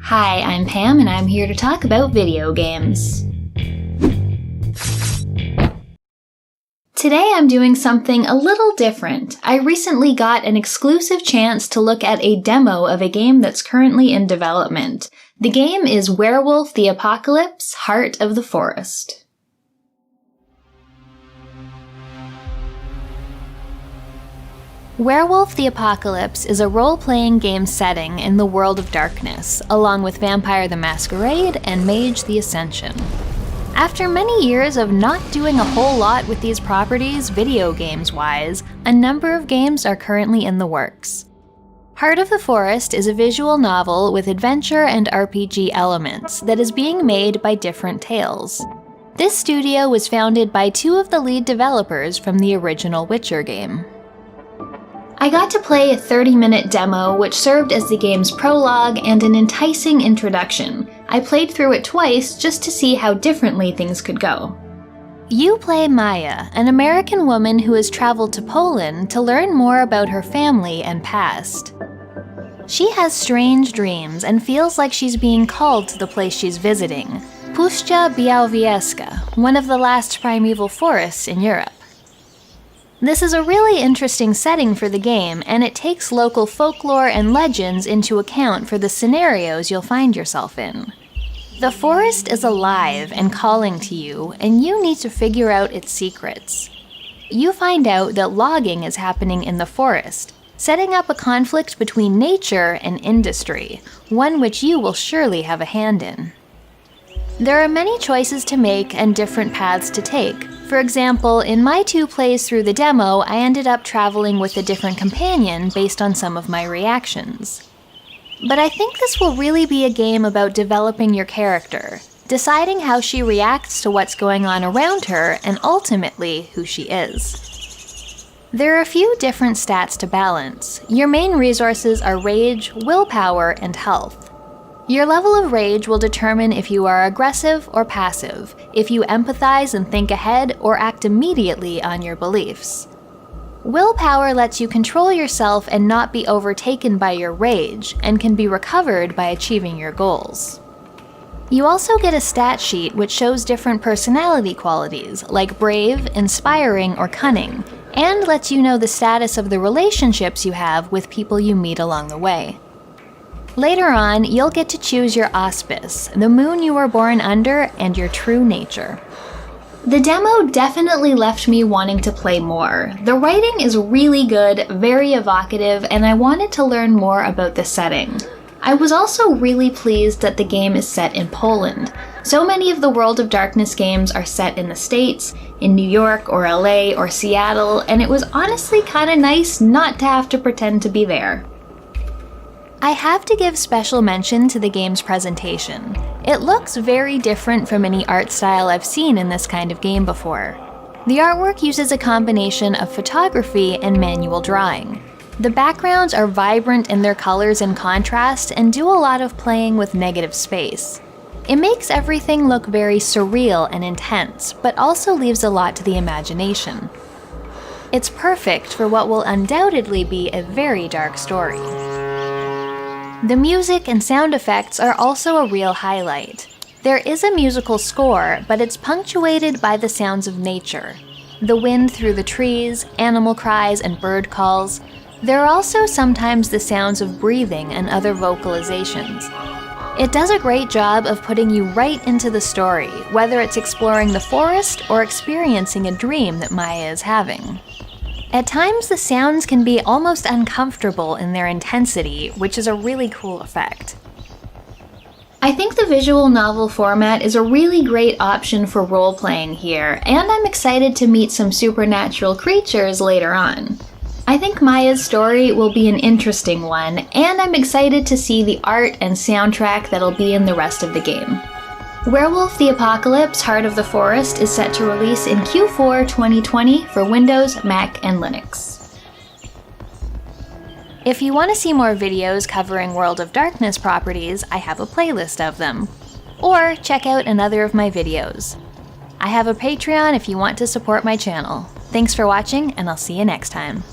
Hi, I'm Pam and I'm here to talk about video games. Today I'm doing something a little different. I recently got an exclusive chance to look at a demo of a game that's currently in development. The game is Werewolf the Apocalypse: Heart of the Forest. Werewolf the Apocalypse is a role-playing game setting in the world of darkness, along with Vampire the Masquerade and Mage the Ascension. After many years of not doing a whole lot with these properties, video games-wise, a number of games are currently in the works. Heart of the Forest is a visual novel with adventure and RPG elements that is being made by Different Tales. This studio was founded by two of the lead developers from the original Witcher game. I got to play a 30-minute demo which served as the game's prologue and an enticing introduction. I played through it twice just to see how differently things could go. You play Maia, an American woman who has traveled to Poland to learn more about her family and past. She has strange dreams and feels like she's being called to the place she's visiting, Puszcza Białowieska, one of the last primeval forests in Europe. This is a really interesting setting for the game, and it takes local folklore and legends into account for the scenarios you'll find yourself in. The forest is alive and calling to you, and you need to figure out its secrets. You find out that logging is happening in the forest, setting up a conflict between nature and industry, one which you will surely have a hand in. There are many choices to make and different paths to take. For example, in my 2 plays through the demo, I ended up traveling with a different companion based on some of my reactions. But I think this will really be a game about developing your character, deciding how she reacts to what's going on around her, and ultimately, who she is. There are a few different stats to balance. Your main resources are rage, willpower, and health. Your level of rage will determine if you are aggressive or passive, if you empathize and think ahead or act immediately on your beliefs. Willpower lets you control yourself and not be overtaken by your rage, and can be recovered by achieving your goals. You also get a stat sheet which shows different personality qualities, like brave, inspiring, or cunning, and lets you know the status of the relationships you have with people you meet along the way. Later on, you'll get to choose your auspice, the moon you were born under, and your true nature. The demo definitely left me wanting to play more. The writing is really good, very evocative, and I wanted to learn more about the setting. I was also really pleased that the game is set in Poland. So many of the World of Darkness games are set in the States, in New York or LA or Seattle, and it was honestly kinda nice not to have to pretend to be there. I have to give special mention to the game's presentation. It looks very different from any art style I've seen in this kind of game before. The artwork uses a combination of photography and manual drawing. The backgrounds are vibrant in their colors and contrast and do a lot of playing with negative space. It makes everything look very surreal and intense, but also leaves a lot to the imagination. It's perfect for what will undoubtedly be a very dark story. The music and sound effects are also a real highlight. There is a musical score, but it's punctuated by the sounds of nature. The wind through the trees, animal cries, and bird calls. There are also sometimes the sounds of breathing and other vocalizations. It does a great job of putting you right into the story, whether it's exploring the forest or experiencing a dream that Maia is having. At times, the sounds can be almost uncomfortable in their intensity, which is a really cool effect. I think the visual novel format is a really great option for role-playing here, and I'm excited to meet some supernatural creatures later on. I think Maia's story will be an interesting one, and I'm excited to see the art and soundtrack that'll be in the rest of the game. Werewolf the Apocalypse: Heart of the Forest is set to release in Q4 2020 for Windows, Mac, and Linux. If you want to see more videos covering World of Darkness properties, I have a playlist of them. Or check out another of my videos. I have a Patreon if you want to support my channel. Thanks for watching, and I'll see you next time.